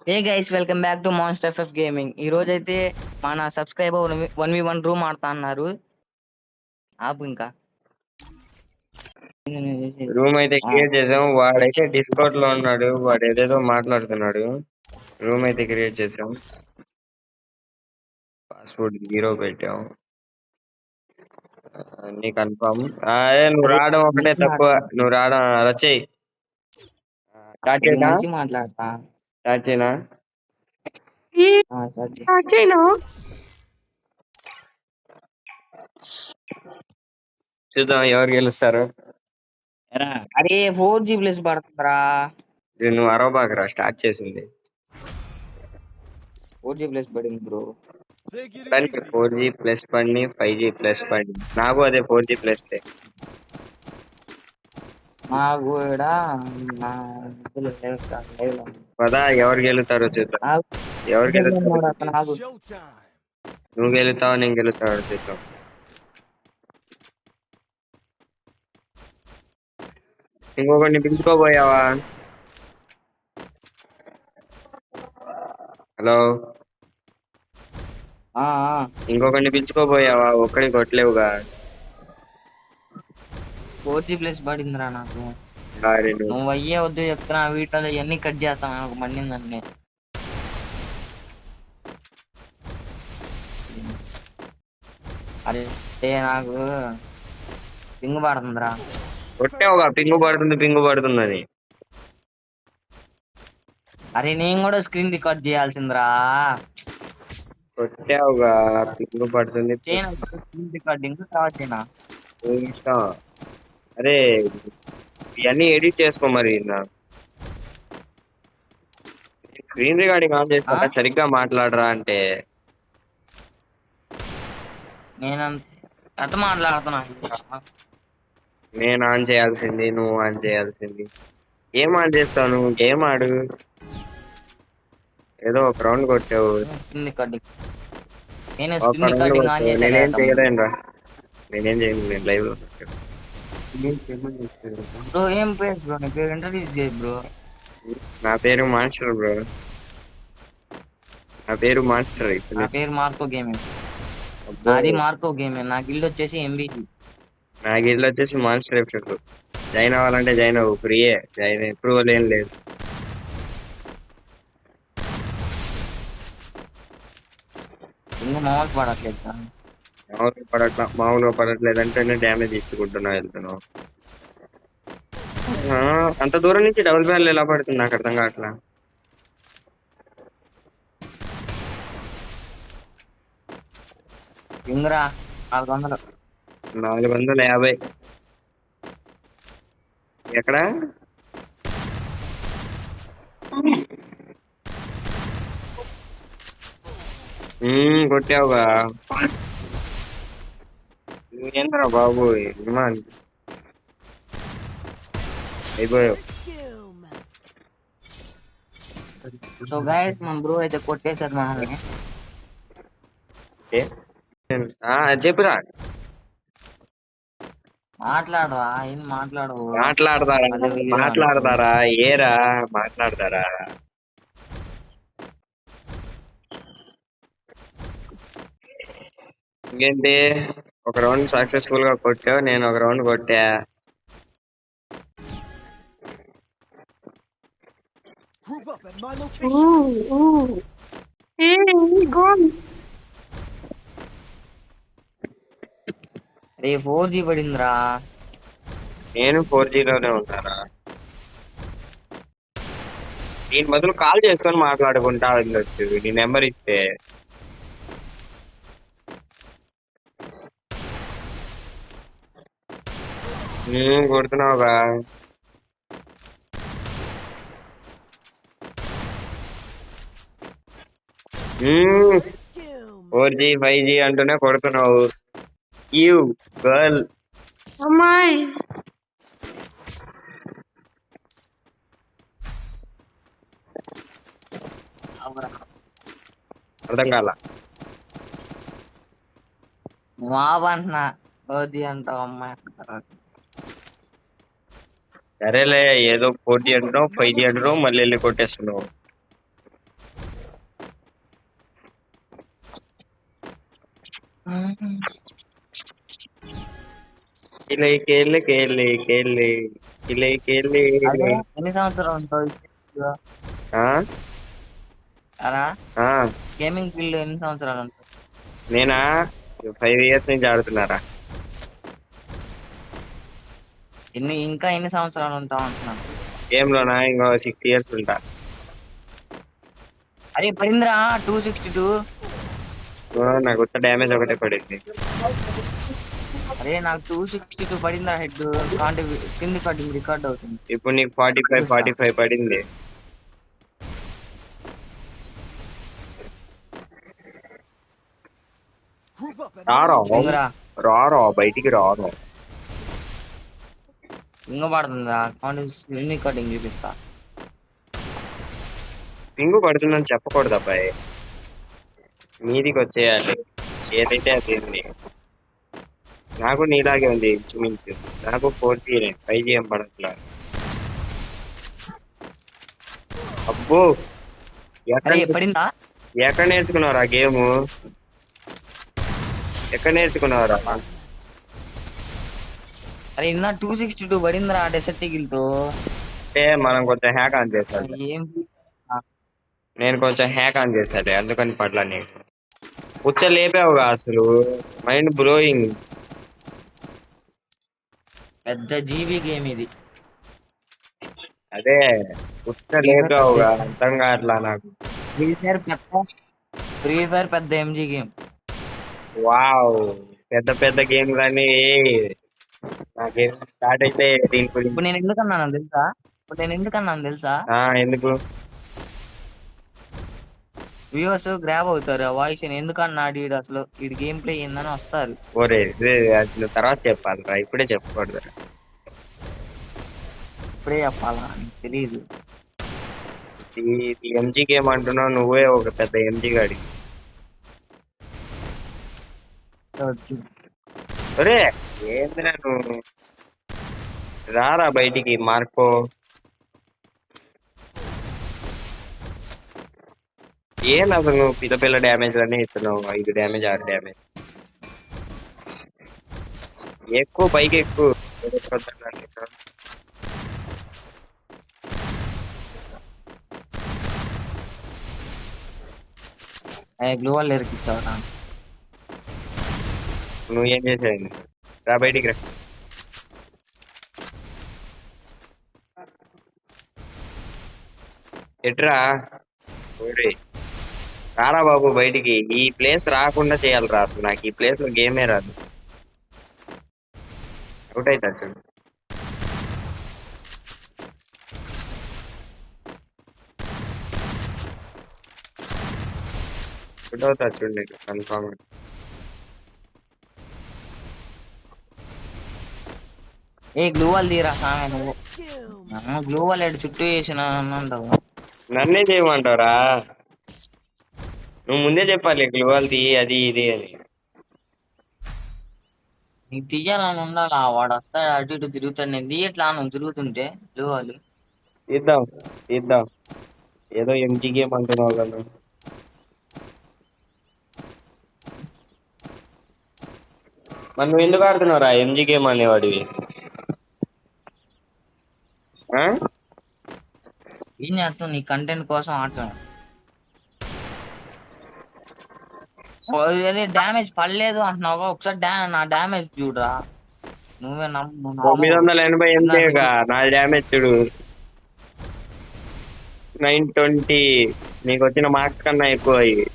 Hey guys, welcome back to monster FF gaming. ఈ రోజు అయితే మన సబ్స్క్రైబర్ 1v1 రూమ్ ఆడుతా అన్నారు. ఆపు ఇంకా రూమ్ అయితే క్రియేట్ చేసాం. వాడైతే డిస్కౌంట్ లో ఉన్నాడు. వాడు ఏదేదో మాట్లాడుతున్నాడు. రూమ్ అయితే క్రియేట్ చేసాం. పాస్వర్డ్ 0 పెట్టాం. అన్ని కన్ఫర్మ్. అదే నువ్వు రావడం ఒకటే తక్కువ. నువ్వు రావడం వచ్చేయి. స్టార్ట్ చేయనా? మంచి మాట్లాడతా. స్టార్ట్ చేయనా? స్టార్ట్ చూద్దాం ఎవరు గెలుస్తారు. అరే 4G ప్లస్ పడుతుందిరా. నువ్వు అరవబాకరా, స్టార్ట్ చేసింది 4G ప్లస్ పడింది బ్రో. 4G ప్లస్ పడి 5G ప్లస్ పడి నాకు అదే 4G ప్లస్. నాకు కూడా పదా ఎవరు గెలుతారో చూద్దాం. ఎవరు గెలుతారో నాకు నువ్వు గెలుతావా నేను గెలుతావో చూద్దాం. ఇంకొకరిని పిలుచుకోబోయావా? హలో, ఇంకొకరిని పిలుచుకోబోయావా? ఒక్కడిని కొట్టలేవుగా. 4G ప్లస్ పడిందిరా నాకు. నువ్వు నువ్వు అయ్యే వద్దు చెప్తున్నా. వీటిలో ఇవన్నీ కట్ చేస్తాను నాకు మండిందండి. అరే నాకు పింగు పడుతుందిరా. కొట్టావుగా, పింగు పడుతుందని. అరే నేను కూడా స్క్రీన్ రికార్డ్ చేయాల్సిందిరా. కొట్టావుగా, పింగు పడుతుంది. స్క్రీన్ రికార్డింగ్ తర్వాత చేయనా? ఇష్టం. అరే ఇవన్నీ ఎడిట్ చేసుకో మరి. స్క్రీన్ రికార్డింగ్ ఆన్ చేసుకో, సరిగ్గా మాట్లాడరా అంటే. నేను ఎంత మాట్లాడుతున్నా? నేను ఆన్ చేయాల్సింది, నువ్వు ఆన్ చేయాల్సింది. ఏం ఆన్ చేస్తావు నువ్వు? గేమ్ ఆడు. ఏదో ఒక రౌండ్ కొట్టావు. నేనేం చేయలేనురా. నేనేం చేయను, నేను లైవ్ లో. బ్రో ఏం పేరు బ్రో? నీ పేరు ఇంట్రడ్యూస్ చేయి బ్రో. నా పేరు మాస్టర్ బ్రో. నా పేరు మాస్టర్. నా పేరు మార్కో గేమింగ్. నాది మార్కో గేమింగ్. నా గిల్డ్ వచ్చేసి ఎంబీటీ. నా గిల్డ్ వచ్చేసి మాస్టర్ ఎఫెక్ట్. జాయిన్ అవ్వాలంటే జాయిన్ అవ్వు, ఫ్రీయే. జాయిన్ అప్రూవల్ ఏం లేదు. మామూలుగా పడట్లేదంటే డ్యామేజ్ ఇచ్చుకుంటున్నా వెళ్తున్నావు. అంత దూరం నుంచి డబుల్ బ్యారల్ ఎలా పడుతుంది నాకు అర్థం కావట్లా. ఇంద్రా 400. 450 ఎక్కడ? కొట్టావుగా. ఏంద్రా బాబు, అయిపోయావు. సో గైస్ మన బ్రో అయితే కొట్టేశారు మనల్ని. చెప్పురా. మాట్లాడవా? ఏం మాట్లాడవు? మాట్లాడతారా ఏరా? మాట్లాడతారా? ఇంకేంటి, ఒక రౌండ్ సక్సెస్ఫుల్ గా కొట్టావు, నేను ఒక రౌండ్ కొట్టా. రే 4G పడిందిరా. నేను 4G లోనే ఉంటారా. దీని బదులు కాల్ చేసుకొని మాట్లాడుకుంటా వెళ్ళొచ్చు, నీ నెంబర్ ఇస్తే. కొడుతున్నావుగా. 4G 5G అంటూనే కొడుతున్నావు. You girl. అమ్మాయి అర్థం కాల. మావంటున్నా 4G అంటావు అమ్మాయి. సరేలే, ఏదో 4G అంటున్నావు 5G అంటున్నావు, మళ్ళీ వెళ్ళి కొట్టేస్తున్నావు. కిలే కేళ్ళి కేళ్ళి కేళ్ళి కిలే కేళ్ళి అదే ఎన్ని సంవత్సరాలు ఉంటావు ఆ అలా ఆ గేమింగ్ ఫీల్డ్ ఎన్ని సంవత్సరాలు ఉంటావు? నేనా 5 years నుంచి ఆడుతున్నారా. ఇంకా ఎన్ని సంవత్సరాలు ఉంటావు అంటున్నాను. గేమ్ లోనా ఇంకో 6 years ఉంటా. అరే పడిందిరా 262. నాకు కొత్త డ్యామేజ్ ఒకటే పడింది. అరే నాకు 262 పడిందిరా హెడ్. స్క్రీన్ రికార్డ్ అవుతుంది. ఇప్పుడు నీకు 45 పడింది. ఇంగరా రారా బయటికి రారా. ఇంగ పడుతుందా స్క్రీన్ రికార్డింగ్ చూపిస్తా. పింగు పడుతుందని చెప్పకూడదు అబ్బాయి, మీదికి వచ్చేయాలి. ఏదైతే అది ఉంది. నాకు నీలాగే ఉంది ఇంచుమించు. నాకు 4G 5G ఏం పడట్లా. అబ్బో అరే పడిందా? ఎక్కడ నేర్చుకున్నారా గేము? ఎక్కడ నేర్చుకున్నారా? అరే ఇన్నా 262 పడిందిరా డెసర్ట్ తో. అంటే మనం కొంచెం హ్యాక్ ఆన్ చేస్తాను. ఏం నేను కొంచెం హ్యాక్ ఆన్ చేస్తాను అందుకని పట్ల నీకు ఉచ్చ లేపావుగా అసలు. Mind blowing. పెద్ద జీబీ గేమ్ ఇది. అదే ఉచ్చ లేపావుగా అర్థం కావట్లా నాకు. ఫ్రీ ఫైర్ పెద్ద ఎంజీ గేమ్. వావ్ పెద్ద పెద్ద గేమ్లన్నీ నా గేమ్ స్టార్ట్ అయితే దీని గురించి. ఇప్పుడు నేను ఎందుకన్నాను తెలుసా? ఎందుకు వ్యూవర్స్ గ్రాబ్ అవుతారు ఆ వాయిస్. ఎందుకన్నాడు వీడు అసలు, వీడి గేమ్ ప్లే ఏందని వస్తారు. ఓరే అసలు తర్వాత చెప్పాలిరా, ఇప్పుడే చెప్పకూడదు. ఇప్పుడే చెప్పాలా? నీకు తెలీదు. ఈ ఎంజీ గేమ్ అంటున్నావు, నువ్వే ఒక పెద్ద ఎంజీ గాడి. ఒరే ఏంద్రా నువ్వు, రారా బయటికి మార్కో. ఏం అసలు నువ్వు పిల్ల డ్యామేజ్ అన్నీ ఇస్తున్నావు. 5 డ్యామేజ్ 6 డ్యామేజ్ ఎక్కువ పైకి ఎక్కువ. గ్లోవల్ ఎరికిచ్చావు. నువ్వు ఏం చేసావు? రా బయటికి రా. ఎట్రా ఓరే రారా బాబు బయటికి. ఈ ప్లేస్ రాకుండా చేయాలిరా. అసలు నాకు ఈ ప్లేస్ లో గేమే రాదు. అవుట్ అవుతా చూడు. అవుట్ అవుతా చూడు నీకు కన్ఫామ్. గ్లోవల్ తీరా సామె నువ్వు. గ్లోవల్ ఎడ్ చుట్టూ వేసిన అంటావు. నన్నే చేయమంటారా? నువ్వు ముందే చెప్పాలి గ్లోవాల్ది అది ఇది అని. నీకు తీయాలని ఉండాలా? వాడు వస్తాడు అటు ఇటు తిరుగుతాడు. నేను తీయట్లా నువ్వు తిరుగుతుంటే గ్లోవల్. తీద్దాం ఏదో ఎంజీ గేమ్ అంటున్నావు కదా. మరి నువ్వు ఎందుకు ఆడుతున్నావురా ఎంజీ గేమ్ అనేవాడివి? ఏం చేస్తావు? నీ కంటెంట్ కోసం ఆడుతున్నావు. అదే డ్యామేజ్ పడలేదు అంటున్నావా? ఒకసారి నా డ్యామేజ్ చూడరా. నువ్వే 988 నా డ్యామేజ్ చూడు. 920. నీకు వచ్చిన మార్క్స్ కన్నా ఎక్కువ అయ్యి.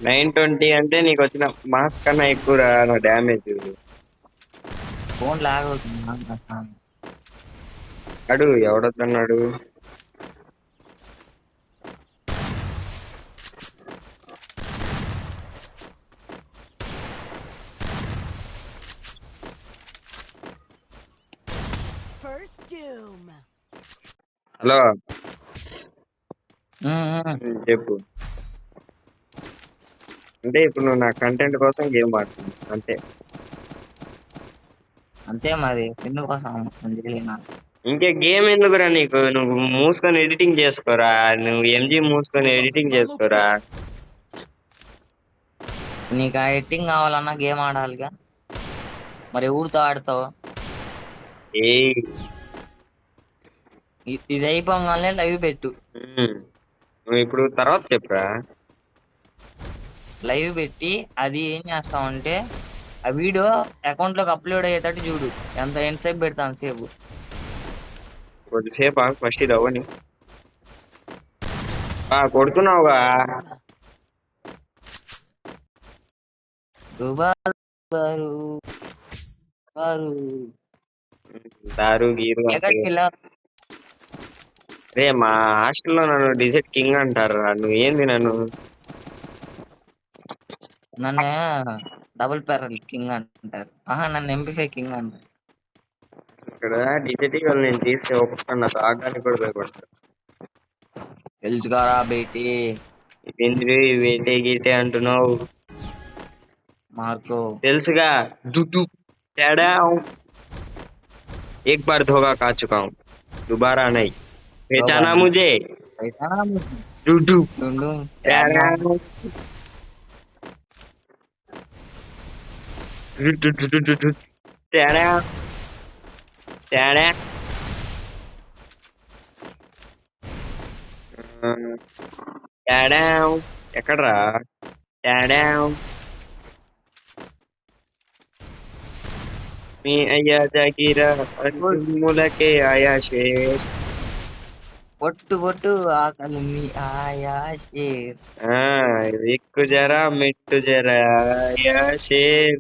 920 అంటే నీకు వచ్చిన మార్క్స్ కన్నా ఎక్కువరా నా డ్యామేజ్. ఫోన్ లాగ్ అవుతుంది. అడు ఎవడొద్దన్నాడు? హలో చెప్పు. అంటే ఇప్పుడు నువ్వు నా కంటెంట్ కోసం గేమ్ ఆడుతున్నావు అంతే. అంతే మరి ఎందుకోసం. ఇంకే గేమ్ ఎందుకురా నీకు? నువ్వు మూసుకొని ఎడిటింగ్ చేసుకోరా. నువ్వు ఎంజీ మూసుకొని ఎడిటింగ్ Marked a చేసుకోరా. location. నీకు ఆ ఎడిటింగ్ కావాలన్నా గేమ్ ఆడాలిగా. మరి ఎవరితో ఆడతావు? ఏ ఇది అయిపోగానే లైవ్ పెట్టు. నువ్వు ఇప్పుడు తర్వాత చెప్పురా. లైవ్ పెట్టి అది ఏం చేస్తావంటే ఆ వీడియో అకౌంట్ లోకి అప్లోడ్ అయ్యేటట్టు చూడు. ఎంతసేపు పెడతా అంతసేపు. కొద్దిసేపు ఫస్ట్ ఇది అవ్వని. కొడుతున్నావుగా. బారు బారు దారు గీరు ఎక్కడికి వెళ్ళావు? రే మా హాస్టల్లో నన్ను డిజైట్ కింగ్ అంటారు. నువ్వు ఏంది నన్ను? నన్ను డబుల్ ప్యారల్ కింగ్ అంటారు. నన్ను ఎంపీఫై కింగ్ అంటారు. ఇక్కడ డిజైట్ వాళ్ళు నేను తీస్తే ఒప్పుకున్నా. నాకు ఆడడానికి కూడా భయపడతారు. తెలుసుగారా బేటీ ఇదేంద్రి వేటే గీటే అంటున్నావు? మార్కో తెలుసుగా. దుడ్డు తేడా. एक बार धोखा खा चुका हूँ, दोबारा नहीं. पहचाना मुझे? डुडू तैड़ा तैड़ा तैड़ा తేడా ఎక్కడ్రా? తేడా మీ అయ్యా జాగిర మూలకే ఆయా షేర్. పొట్టు పొట్టు ఆకలి మీ ఆయా షేర్. ఎక్కు జరా మెట్టు జరా ఆయా షేర్.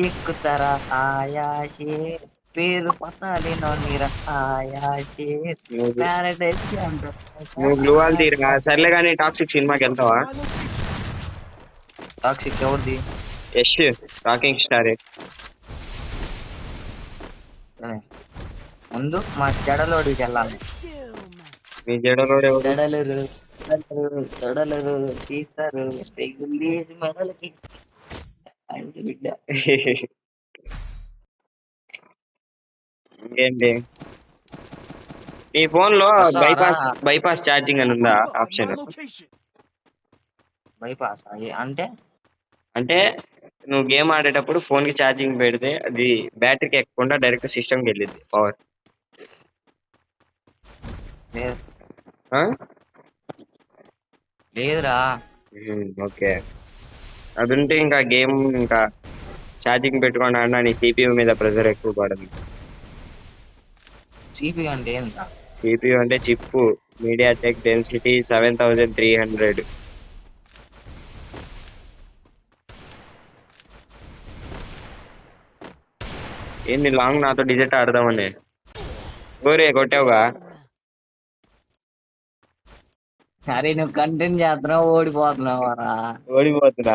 ఎక్కుతారా ఆయా షేర్. పేరు పతాలేనో మీరా ఆయా షేర్. ప్యారడైస్ అంటారు. నువ్వు గ్లూవాల్ తీరా. సర్లే కానీ టాక్సిక్ సినిమాకి వెళ్తావా? My location. టాక్సిక్ ఎవరిది? యష్ రాకింగ్ స్టారే. ముందు మా జడలోడికి వెళ్ళాలి. మీ జడలోడు ఎవరు? జడలు తీస్తారు మొదలకి అంటే బిడ్డ. ఇంకేంటి? నీ ఫోన్ లో వస్తావారా? బైపాస్ ఛార్జింగ్ అని ఉందా Marked option? my location. Bypass అంటే అంటే నువ్వు గేమ్ ఆడేటప్పుడు ఫోన్ కి ఛార్జింగ్ పెడితే అది బ్యాటరీకి ఎక్కకుండా డైరెక్ట్ సిస్టమ్ కి వెళ్ళింది పవర్. లేదురా. ఓకే. అది ఉంటే ఇంకా గేమ్ ఇంకా ఛార్జింగ్ పెట్టుకోండి అన్న. నీ సిపియూ మీద ప్రెజర్ ఎక్కువ పడదు. సిపి అంటే ఏంటా? సిపియూ అంటే చిప్ మీడియాటెక్ డెన్సిటీ 7300. ఏంది లాంగ్ నాతో డిజెట్ ఆడదామని ఓరే కొట్టావుగా. అరే నువ్వు కంటెంట్ చేస్తున్నావు ఓడిపోతున్నావు రా. ఓడిపోతున్నా.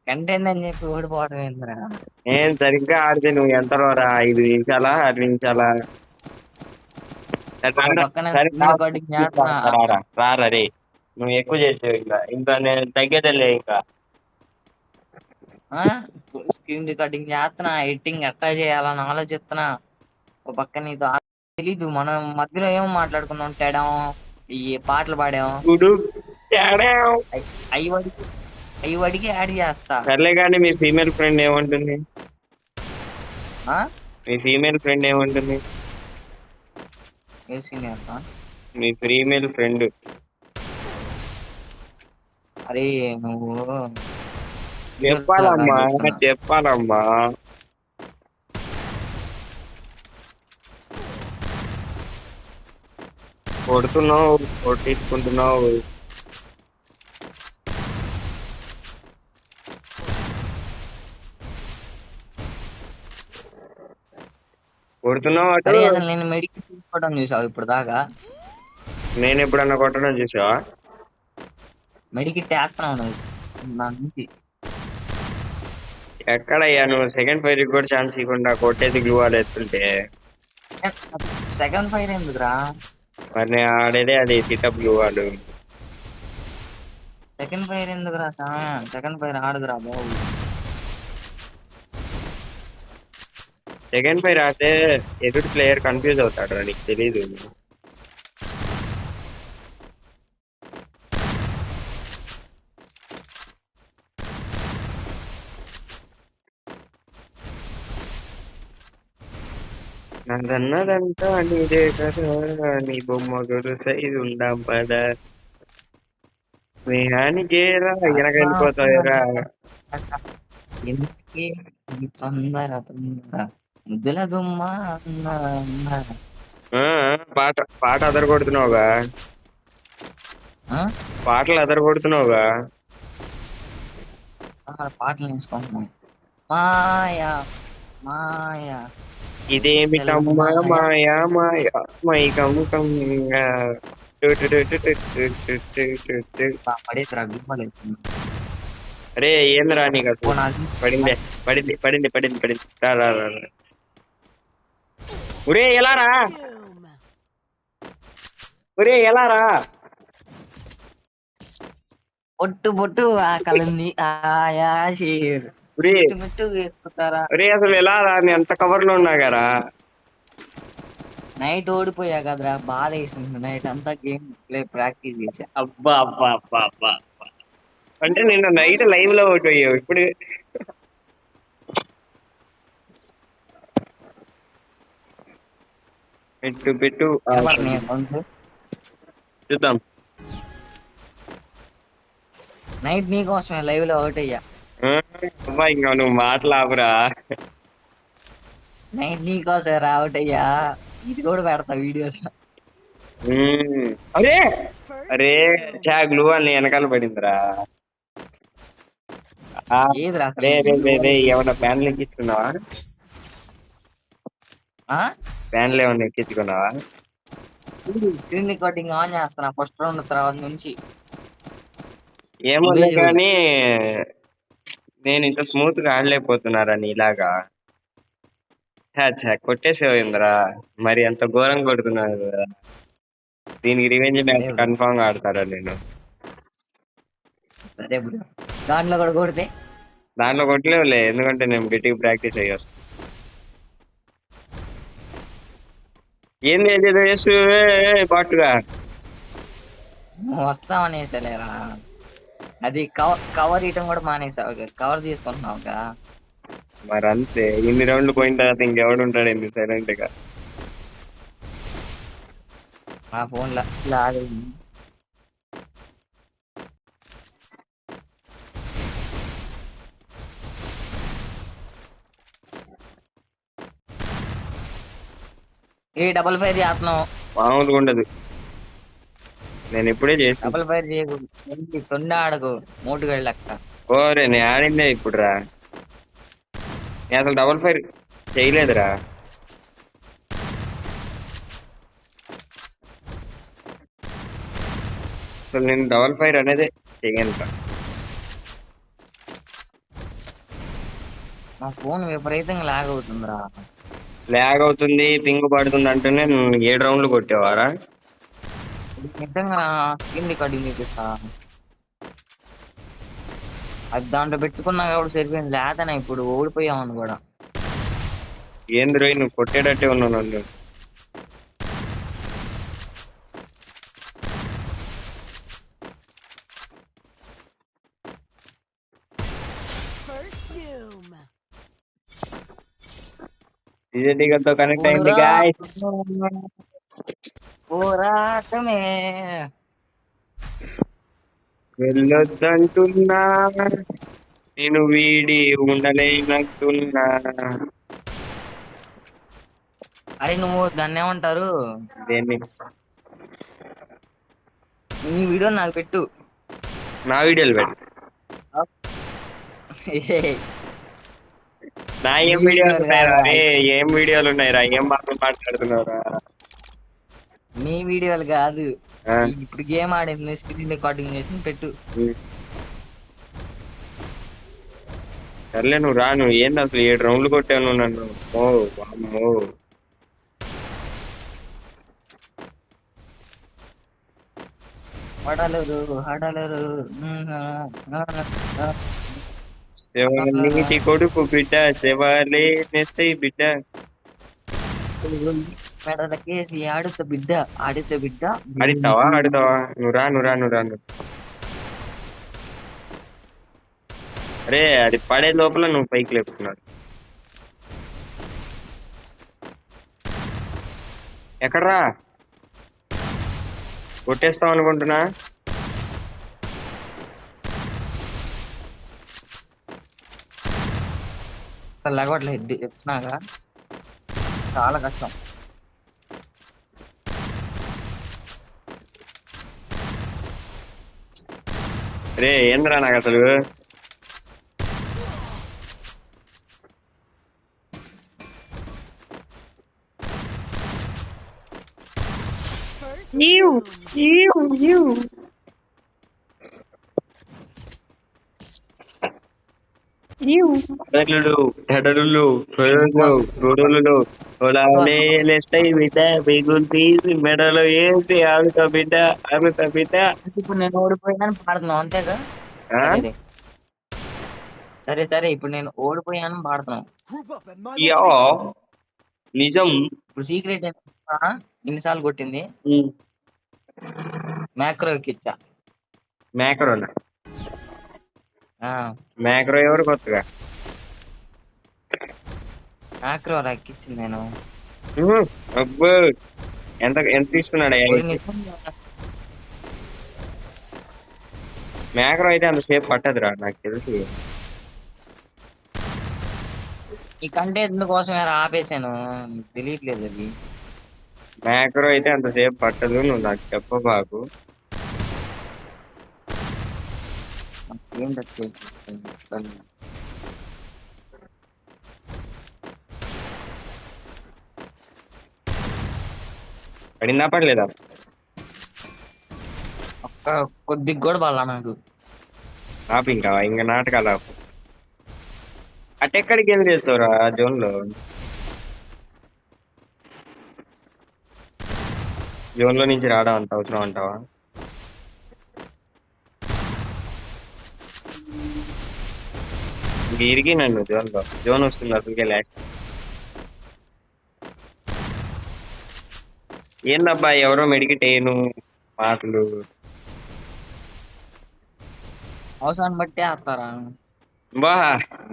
కంటెంట్ అని చెప్పి ఓడిపోవడం ఏంద్రా? నేను సరిగ్గా ఆడితే నువ్వు ఎంత రా? 5 నిమిషాలా 6 నిమిషాలా? రారా రే. నువ్వు ఎక్కువ చేసావు. ఇంకా నేను తగ్గేదేలే. ఇంకా స్క్రీన్ రికార్డింగ్ చేస్తున్నా, ఎడిటింగ్ ఎట్లా చేయాలని ఆలోచిస్తున్నా. ఒక పక్క నీతో తెలీదు. మనం మధ్యలో ఏమో మాట్లాడుకున్నాం. తేడాం ఈ పాటలు పాడాం. అవి వడికి యాడ్ చేస్తా. సర్లే కానీ మీ ఫీమేల్ ఫ్రెండ్ ఏమంటుంది? ఆ? మీ ఫీమేల్ ఫ్రెండ్ ఏమంటుంది? మీ ఫీమేల్ ఫ్రెండ్. అరే నువ్వు చెప్పాలమ్మా. కొడుతున్నావు, కొట్టించుకుంటున్నావు. కొడుతున్నావు అటు. అసలు నేను మెడికల్ తీసుకోవడం చూసావు ఇప్పుడు దాకా? నేను ఎప్పుడన్నా కొట్టడం చూసావా? మెడికిట్ వేస్తున్నావు నువ్వు నా నుంచి. ఎక్కడయ్యా నువ్వు సెకండ్ ఫైర్ కూడా ఛాన్స్ ఇవ్వకుండా కొట్టేది గ్లూ వాల్ ఎత్తుంటే? సెకండ్ ఫైర్ ఎందుకురా? మరి నేను ఆడేదే అది సిటప్ గ్లూ వాల్. సెకండ్ ఫైర్ ఎందుకురా? సెకండ్ ఫైర్ ఆడుదురా బాబు. సెకండ్ పై రాస్తే ఎదుటి ప్లేయర్ కన్ఫ్యూజ్ అవుతాడు రా, నీకు తెలీదు. నాదన్నదంతా నీదే కదా, నీ బొమ్మ సైజు ఉందాం పద, స్నేహానికి రా వెనకెళ్ళిపోతాయిరా. ఎందుకే ఈ తొందర తొందర ముద్దుల గుమ్మ అన్న. ఆ, పాట పాట అదరగొడుతున్నావుగా, ఆ? పాటలు అదరగొడుతున్నావుగా. పాటలు నేర్చుకుంటున్నాం. మాయా మాయా ఇదేమిటమ్మా మాయా మాయా మాయా మైకముకంగా. పడేదిరా గుమ్మలేదు. అరే ఏందిరా నీకు అసలు? నాది పడిందే, పడింది పడింది పడింది పడింది. రా రా రా రా. ఒరే ఎలా రా, ఒరే ఎలా రా. పొట్టు పొట్టు ఆకలింది ఆయా షేర్ ఒరే మిట్టు మిట్టు వేసుకుంటారా. ఒరే అసలు ఎలా రా, నేను ఎంత కవర్ లో ఉన్నా కదా. నైట్ ఓడిపోయా కదరా, బాధ వేసింది. నైట్ అంతా గేమ్ ప్లే ప్రాక్టీస్ చేశా. అబ్బా అబ్బా అబ్బా అబ్బా అబ్బా. అంటే నిన్న నైట్ లైవ్ లో ఒకటి అయ్యావు ఇప్పుడు. పెట్టు పెట్టు వినపడుతున్నాయా సౌండ్స్? చూద్దాం. నైట్ నీకోసమే లైవ్ లో అవుట్ అయ్యా. అమ్మా ఇంకా నువ్వు మాట్లాపురా. నైట్ నీకోసమే రా అవుట్ అయ్యా. ఇది కూడా పెడతా వీడియోస్. అరే అరే చా గ్లూ అని వెనకాల పడిందిరా. ఏదిరా అసలు? రే రే రే రే ఏమన్నా ప్యాన్లు ఎక్కించుకున్నావా? ప్యాన్లు ఏమన్నా ఎక్కించుకున్నావా? స్క్రీన్ రికార్డింగ్ ఆన్ చేస్తున్నా ఫస్ట్ రౌండ్ తర్వాత నుంచి. ఏమన్నా కానీ నేను ఇంత స్మూత్ గా ఆడలేకపోతున్నారా నీలాగా. కొట్టేసేవిందిరా, మరి అంత ఘోరంగా కొడుతున్నాను కదా. దీనికి రివెంజ్ మ్యాచ్ కన్ఫామ్ గా ఆడతారా నేను? సరే బ్రో, దాంట్లో కూడా కొడితే. దాంట్లో కొట్టలేవులే, ఎందుకంటే నేను గట్టిగా ప్రాక్టీస్ అయ్యేస్తాను. ఏంది ఏదో చేస్తూ పాటుగా వస్తామనేసలేరా. అది కవర్ ఇయటం కూడా మానేసావు, కవర్ తీసుకుంటున్నావుగా. మరి అంతే, ఇన్ని రౌండ్లు పోయిన తర్వాత ఇంకెవడు ఉంటాడు ఏంది సైలెంట్ గా. మా ఫోన్ లాగే ఏ డబల్ ఫైర్ చేస్తున్నావు. మామూలుగా ఉండదు, నేను ఇప్పుడే చేసి. డబల్ ఫైర్ చేయకు, తొండ ఆడకు, మూటుగడి లెక్క. ఓరే నేను ఆడిందే ఇప్పుడు రా, నేను అసలు డబుల్ ఫైర్ చేయలేదురా. అసలు నేను డబుల్ ఫైర్ అనేది చేయను. నా ఫోన్ విపరీతంగా లాగ్ అవుతుందిరా. లాగ్ అవుతుంది, పింగ్ పడుతుంది అంటేనే 7 రౌండ్లు కొట్టేవారా? నిజంగా స్క్రీన్ రికార్డింగ్ చూపిస్తా. అది దాంట్లో పెట్టుకున్నా కాబట్టి సరిపోయింది, లేదనా ఇప్పుడు ఓడిపోయామని కూడా. ఏంది రోయ్ నువ్వు కొట్టేటట్టే ఉన్నావు నన్ను. తో కనెక్ట్ అయింది గాయ్స్. పోరాటమే వెళ్ళొద్దంటున్నా, నేను వీడి ఉండలేనంటున్నా. అరే నువ్వు దాన్ని ఏమంటారు, దేన్ని? నీ వీడియో నాకు పెట్టు. నా వీడియోలు పెట్టు. నా ఏం వీడియోలు ఉన్నాయిరా? ఏం వీడియోలు ఉన్నాయిరా? ఏం మాట్లాడుతున్నావురా? నీ వీడియోలు కాదు, ఇప్పుడు గేమ్ ఆడింది స్క్రీన్ రికార్డింగ్ చేసి పెట్టు. సర్లే నువ్వు రాను. ఏంది అసలు 7 రౌండ్లు కొట్టాను నన్ను. ఓ అమ్మో, హడలరు నీటి కొడుకు బిడ్డ, శవాలే నెస్తాయి బిడ్డ. మెడలకేసి ఆడుత బిడ్డ ఆడిత బిడ్డ ఆడిస్తావా ఆడుతావా నువ్వురా నువ్వురా నువ్వురా నువ్వు అరే అది పడే లోపల నువ్వు పైకి లేపుతున్నాడు ఎక్కడ్రా కొట్టేస్తావు అనుకుంటున్నా లేకపోవట్లేదు చెప్తున్నాగా చాలా కష్టం. రే ఏంద్రా నాకు అసలు అడలులు దడలులు కొడలు గొడవలు పొలాలే లేస్తాయి బిడ్డ బిగులు తీసి మెడలో వేసి ఆడుతా బిడ్డ ఆడుతా బిడ్డ ఇప్పుడు నేను ఓడిపోయాను పాడుతున్నావు అంతేగా. ఆ? సరే సరే సరే ఇప్పుడు నేను ఓడిపోయాను పాడుతున్నావు. యా నిజం ఇప్పుడు సీక్రెట్ ఎన్నిసార్లు కొట్టింది మ్యాక్రో ఎక్కిచ్చా. మేకరోనా ఆ, మేకరో ఎవరు కొత్తగా మ్యాక్రో ఎక్కిచ్చింది నేను. అబ్బో ఎంత ఎంత తీసుకున్నాడు ఒరి నిజంగా మేకరో అయితే అంత సేపు పట్టదురా నాకు తెలుసు ఈ కంటెంట్ కోసం ఆపేసాను, నీకు తెలియట్లేదు అది. మేకరో అయితే అంత సేపు పట్టదు నువ్వు నాకు చెప్పబాకు ఏం తక్కువ పడిందా పడలేదా ఒక్క కొద్దిగా కూడా పడాల నాకు. ఆపు ఇంకా నాటకాలు ఆపు అటెక్కడికి వెళ్ళి చేస్తావురా జోన్ లో నుంచి రావడం అంత అవసరం అంటావా ఇంక ఇరిగి నన్ను జోన్ వస్తుంది అసలుకే లేక ఏందబ్బా ఎవరో మెడికిటేను మాటలు అవసరాన్ని బట్టి వేస్తారా. బా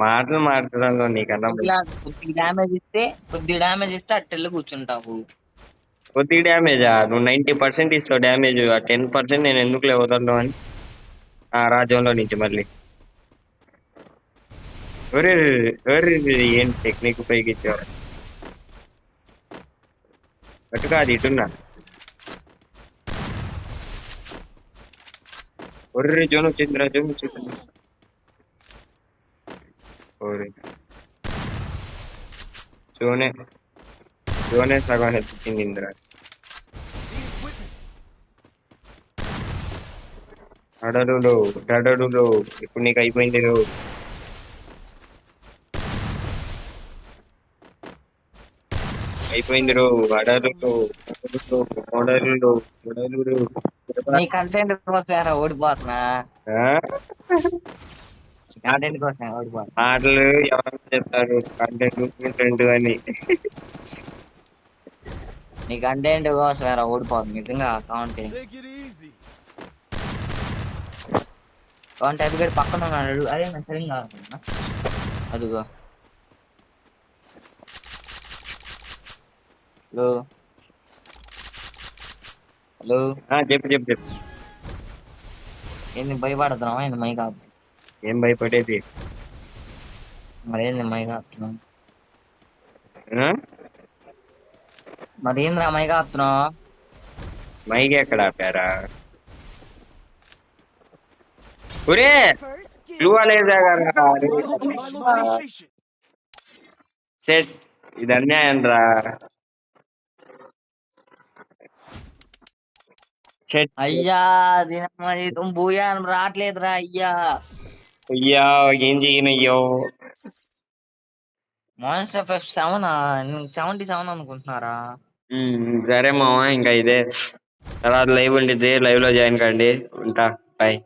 మాటలు మాట్లాడడంలో నీకన్నా కొద్ది డ్యామేజ్ ఇస్తే అట్టెళ్ళి కూర్చుంటావు. కొద్ది డ్యామేజా నువ్వు 90% ఇస్తావు డ్యామేజ్ ఆ 10% నేను ఎందుకు వదలను అని ఆ రాజ్యంలో నుంచి మళ్ళీ ఒరే ఒరే ఏం టెక్నిక్ ఉపయోగించారు అటుగా అది ఇటున్నా ఒర్రే జోన్ వచ్చిందిరా జోన్ వచ్చింది ఓరే జోనే సగం హెల్ప్ ఇచ్చింది ఇందిరా డడడులో ఇప్పుడు నీకు అయిపోయింది రో అడలులో మొడలులో నీ కంటెంట్ కోసం ఓడిపోతున్నా, కంటెంట్ కోసం ఓడిపోతున్నా. మాటలు ఎవరైనా చెప్తారు కంటెంట్ అని నీ కంటెంట్ కోసం ఓడిపోతుంది నిజంగా. కాంటెంట్ అభిగడ్ పక్కన ఉన్నాడు. అదే నేను సరిగ్గా అదిగో. హలో హలో చెప్పు ఏంది భయపడుతున్నావా? ఏంది మైక్ ఆపు. ఏం భయపడేది మరేంది మైక్ ఆపుతున్నావు? మరేంద్రా మైక్ ఆపుతున్నావు? మైక్ ఎక్కడ ఆపారా ఒరే క్లూ లేదా సెట్ ఇది అన్యాయం రా అయ్యా జీతం భూయానం రావట్లేదురా అయ్యా. అయ్యా ఏం చేయనయ్యో మాన్స్టర్ ఆఫ్ 77 అనుకుంటున్నారా? సరే మామ ఇంకా ఇదే తర్వాత లైవ్ ఉండిద్ది లైవ్ లో జాయిన్ కండి ఉంటా బాయ్.